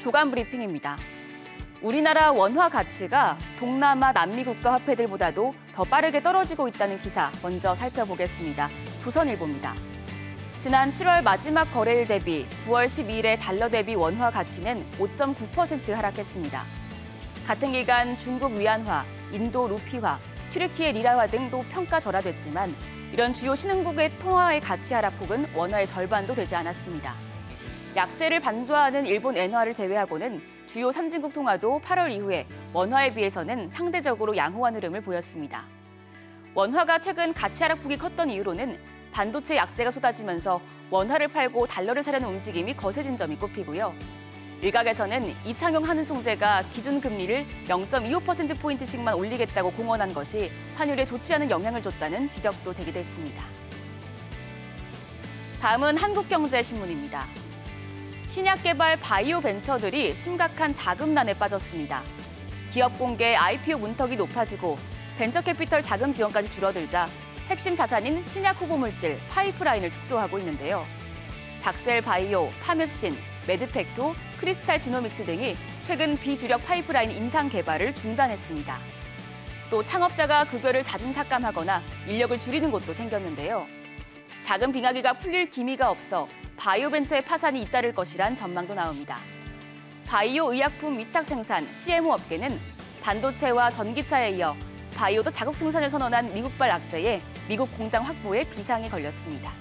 조간 브리핑입니다. 우리나라 원화 가치가 동남아 남미 국가 화폐들보다도 더 빠르게 떨어지고 있다는 기사 먼저 살펴보겠습니다. 조선일보입니다. 지난 7월 마지막 거래일 대비 9월 12일에 달러 대비 원화 가치는 5.9% 하락했습니다. 같은 기간 중국 위안화, 인도 루피화, 튀르키예 리라화 등도 평가 절하됐지만 이런 주요 신흥국의 통화의 가치 하락폭은 원화의 절반도 되지 않았습니다. 약세를 반도하는 일본 엔화를 제외하고는 주요 선진국 통화도 8월 이후에 원화에 비해서는 상대적으로 양호한 흐름을 보였습니다. 원화가 최근 가치 하락폭이 컸던 이유로는 반도체 약세가 쏟아지면서 원화를 팔고 달러를 사려는 움직임이 거세진 점이 꼽히고요. 일각에서는 이창용 한은 총재가 기준금리를 0.25%포인트씩만 올리겠다고 공언한 것이 환율에 좋지 않은 영향을 줬다는 지적도 제기됐습니다. 다음은 한국경제신문입니다. 신약 개발 바이오 벤처들이 심각한 자금난에 빠졌습니다. 기업 공개 IPO 문턱이 높아지고 벤처캐피털 자금 지원까지 줄어들자 핵심 자산인 신약 후보 물질 파이프라인을 축소하고 있는데요. 닥셀 바이오, 파맵신, 메드팩토, 크리스탈 지노믹스 등이 최근 비주력 파이프라인 임상 개발을 중단했습니다. 또 창업자가 급여를 자진 삭감하거나 인력을 줄이는 곳도 생겼는데요. 자금 빙하기가 풀릴 기미가 없어 바이오 벤처의 파산이 잇따를 것이란 전망도 나옵니다. 바이오 의약품 위탁 생산, CMO 업계는 반도체와 전기차에 이어 바이오도 자국 생산을 선언한 미국발 악재에 미국 공장 확보에 비상이 걸렸습니다.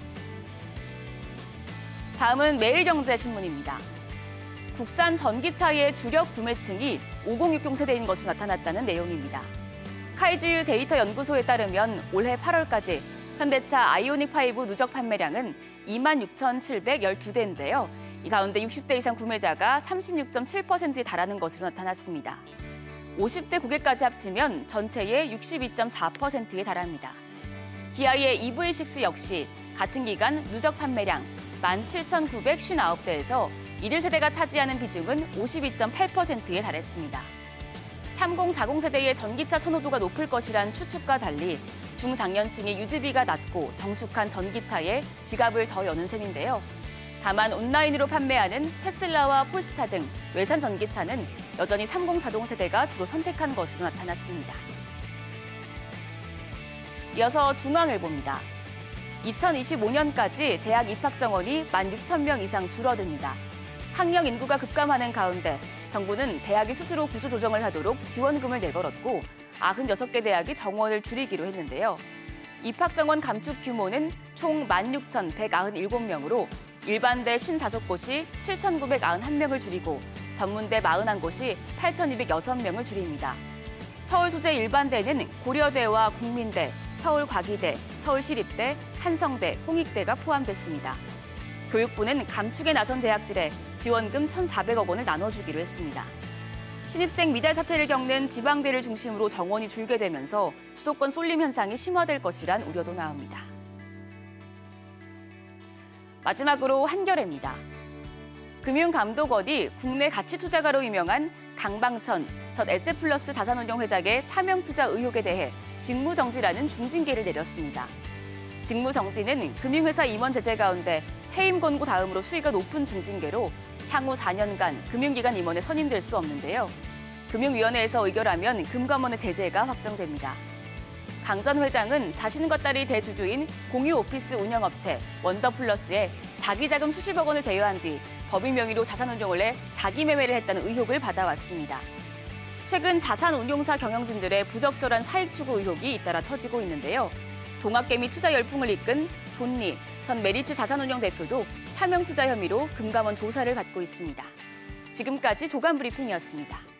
다음은 매일경제신문입니다. 국산 전기차의 주력 구매층이 5060 세대인 것으로 나타났다는 내용입니다. 카이지유 데이터 연구소에 따르면 올해 8월까지 현대차 아이오닉5 누적 판매량은 26,712대인데요. 이 가운데 60대 이상 구매자가 36.7%에 달하는 것으로 나타났습니다. 50대 고객까지 합치면 전체의 62.4%에 달합니다. 기아의 EV6 역시 같은 기간 누적 판매량 17,959대에서 이들 세대가 차지하는 비중은 52.8%에 달했습니다. 3040 세대의 전기차 선호도가 높을 것이란 추측과 달리 중장년층의 유지비가 낮고 정숙한 전기차에 지갑을 더 여는 셈인데요. 다만 온라인으로 판매하는 테슬라와 폴스타 등 외산 전기차는 여전히 3040 세대가 주로 선택한 것으로 나타났습니다. 이어서 중앙일보입니다. 2025년까지 대학 입학 정원이 16,000명 이상 줄어듭니다. 학령 인구가 급감하는 가운데 정부는 대학이 스스로 구조조정을 하도록 지원금을 내걸었고 96개 대학이 정원을 줄이기로 했는데요. 입학 정원 감축 규모는 총 16,197명으로 일반대 55곳이 7,991명을 줄이고 전문대 41곳이 8,206명을 줄입니다. 서울 소재 일반대는 고려대와 국민대, 서울과기대, 서울시립대, 한성대, 홍익대가 포함됐습니다. 교육부는 감축에 나선 대학들에 지원금 1,400억 원을 나눠주기로 했습니다. 신입생 미달 사태를 겪는 지방대를 중심으로 정원이 줄게 되면서 수도권 쏠림 현상이 심화될 것이란 우려도 나옵니다. 마지막으로 한겨레입니다. 금융감독원이 국내 가치투자가로 유명한 강방천 전 에셋플러스 자산운용 회장의 차명투자 의혹에 대해 직무정지라는 중징계를 내렸습니다. 직무정지는 금융회사 임원 제재 가운데 해임 권고 다음으로 수위가 높은 중징계로 향후 4년간 금융기관 임원에 선임될 수 없는데요. 금융위원회에서 의결하면 금감원의 제재가 확정됩니다. 강 전 회장은 자신과 딸이 대주주인 공유 오피스 운영업체 원더플러스에 자기 자금 수십억 원을 대여한 뒤 법인 명의로 자산운용을 해 자기 매매를 했다는 의혹을 받아왔습니다. 최근 자산운용사 경영진들의 부적절한 사익 추구 의혹이 잇따라 터지고 있는데요. 동학개미 투자 열풍을 이끈 존리 전 메리츠 자산운용 대표도 차명투자 혐의로 금감원 조사를 받고 있습니다. 지금까지 조간 브리핑이었습니다.